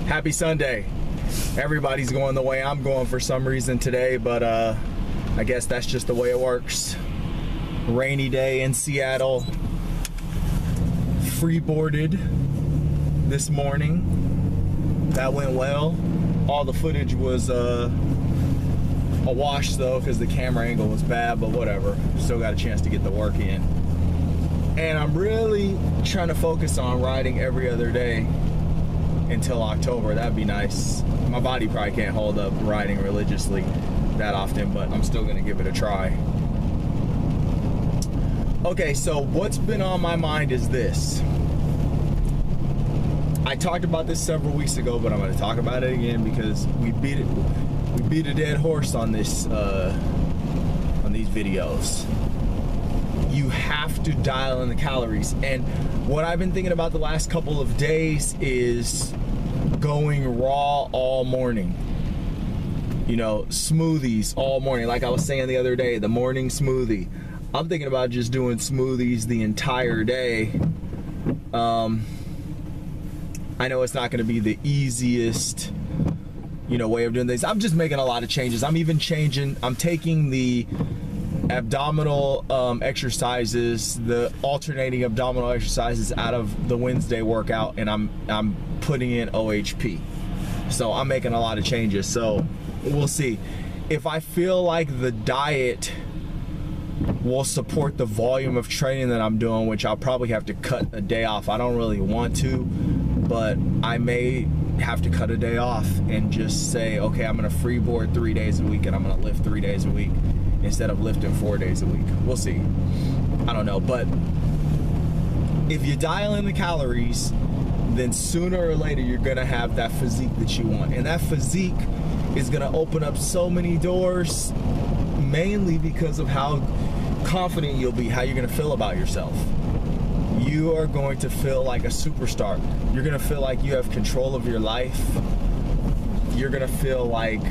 Happy Sunday. Everybody's going the way I'm going for some reason today, but I guess that's just the way it works. Rainy day in Seattle. Freeboarded this morning. That went well. All the footage was a wash though, because the camera angle was bad, but whatever. Still got a chance to get the work in. And I'm really trying to focus on riding every other day until October. That'd be nice. My body probably can't hold up riding religiously that often, but I'm still gonna give it a try. Okay, so what's been on my mind is this. I talked about this several weeks ago, but I'm gonna talk about it again because we beat a dead horse on this on these videos. You have to dial in the calories, and what I've been thinking about the last couple of days is going raw all morning. You know, smoothies all morning. Like I was saying the other day, the morning smoothie. I'm thinking about just doing smoothies the entire day. I know it's not going to be the easiest, way of doing things. I'm just making a lot of changes. I'm taking the abdominal exercises, the alternating abdominal exercises out of the Wednesday workout, and I'm putting in OHP. So I'm making a lot of changes. So we'll see. If I feel like the diet will support the volume of training that I'm doing, which I'll probably have to cut a day off. I don't really want to, but I may have to cut a day off and just say, okay, I'm gonna freeboard 3 days a week and I'm gonna lift 3 days a week instead of lifting 4 days a week. We'll see. I don't know, but if you dial in the calories, then sooner or later you're gonna have that physique that you want. And that physique is gonna open up so many doors, mainly because of how confident you'll be, how you're gonna feel about yourself. You are going to feel like a superstar. You're gonna feel like you have control of your life. You're gonna feel like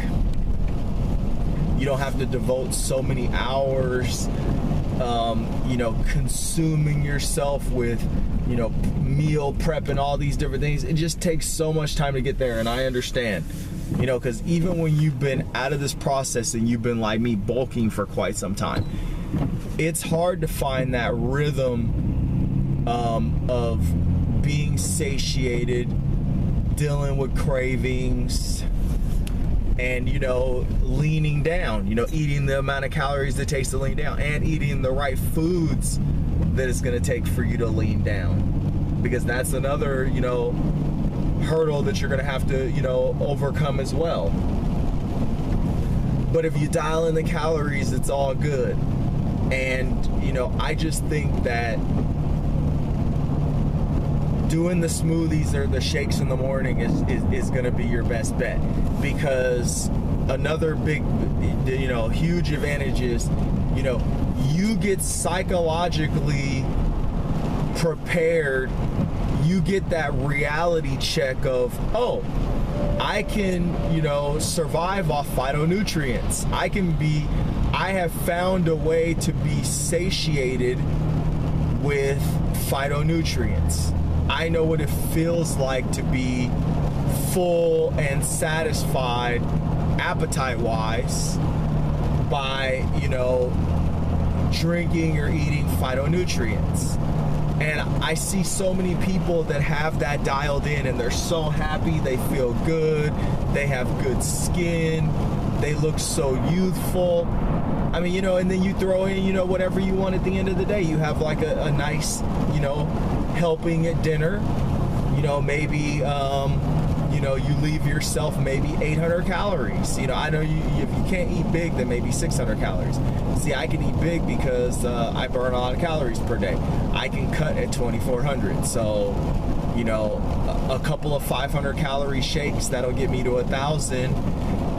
you don't have to devote so many hours consuming yourself with meal prep and all these different things. It just takes so much time to get there, and I understand, because even when you've been out of this process and you've been like me bulking for quite some time, it's hard to find that rhythm of being satiated, dealing with cravings, and leaning down, eating the amount of calories it takes to lean down, and eating the right foods that it's going to take for you to lean down, because that's another hurdle that you're going to have to overcome as well. But if you dial in the calories, it's all good. And I just think that doing the smoothies or the shakes in the morning is going to be your best bet, because another big huge advantage is you get psychologically prepared. You get that reality check of, oh, I can survive off phytonutrients. I have found a way to be satiated with phytonutrients. I know what it feels like to be full and satisfied appetite-wise by, drinking or eating phytonutrients. And I see so many people that have that dialed in, and they're so happy, they feel good, they have good skin, they look so youthful. I mean, and then you throw in, whatever you want at the end of the day. You have like a nice, helping at dinner, maybe, you leave yourself maybe 800 calories. I know if you can't eat big, then maybe 600 calories. See, I can eat big because I burn a lot of calories per day. I can cut at 2,400. So, a couple of 500 calorie shakes, that'll get me to 1,000.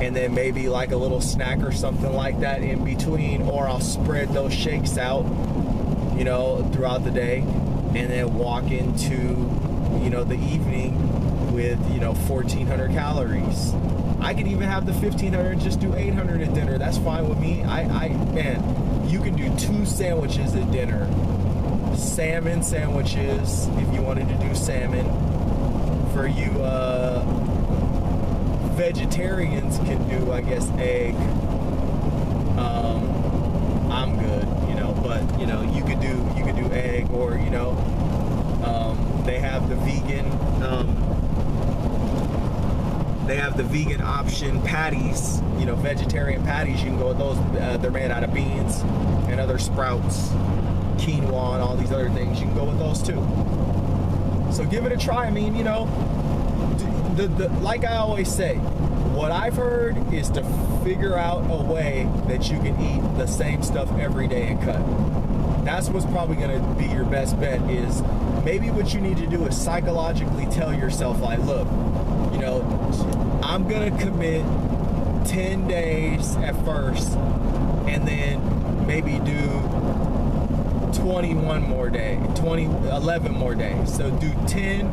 And then maybe like a little snack or something like that in between, or I'll spread those shakes out, throughout the day, and then walk into, the evening with 1,400 calories. I could even have the 1,500 and just do 800 at dinner. That's fine with me. Man, you can do 2 sandwiches at dinner. Salmon sandwiches, if you wanted to do salmon. For you vegetarians can do, I guess, egg. I'm good, you know, but you know, you could do egg, or you know, they have the vegan. They have the vegan option patties, you know, vegetarian patties. You can go with those. They're made out of beans and other sprouts, quinoa, and all these other things. You can go with those too. So give it a try. I mean, you know, like I always say, what I've heard is to figure out a way that you can eat the same stuff every day and cut. That's what's probably going to be your best bet. Is maybe what you need to do is psychologically tell yourself, like, look, you know, I'm going to commit 10 days at first, and then maybe do 21 more days, 11 more days. So do 10,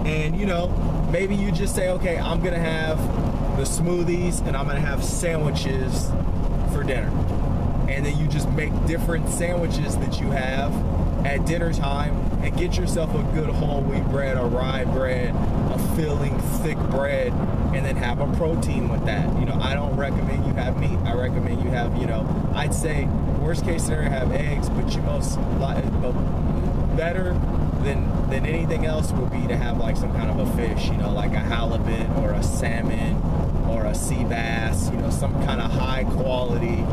and you know, maybe you just say, okay, I'm gonna have the smoothies and I'm gonna have sandwiches for dinner. And then you just make different sandwiches that you have at dinner time, and get yourself a good whole wheat bread or rye bread, a filling thick bread, and then have a protein with that. You know, I don't recommend you have meat. I recommend you have, you know, I'd say worst case scenario, have eggs, but better than anything else would be to have like some kind of a fish, you know, like a halibut or a salmon or a sea bass, you know, some kind of high quality,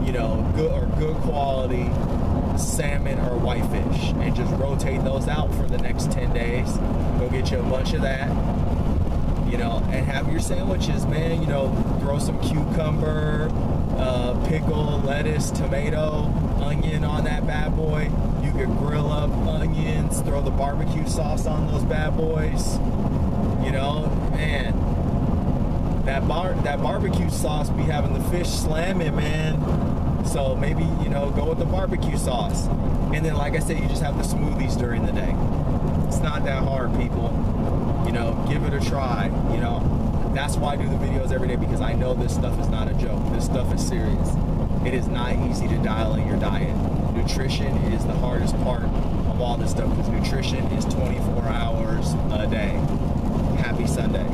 you know, good quality salmon or whitefish, and just rotate those out for the next 10 days. Go get you a bunch of that, you know, and have your sandwiches, man. You know, throw some cucumber, pickle, lettuce, tomato, onion on that bad boy. You could grill up onions, throw the barbecue sauce on those bad boys. You know, man, that barbecue sauce be having the fish slamming, man. So maybe, you know, go with the barbecue sauce. And then, like I said, you just have the smoothies during the day. It's not that hard, people. You know, give it a try. You know, that's why I do the videos every day, because I know this stuff is not a joke. This stuff is serious. It is not easy to dial in your diet. Nutrition is the hardest part of all this stuff, because nutrition is 24 hours a day. Happy Sunday.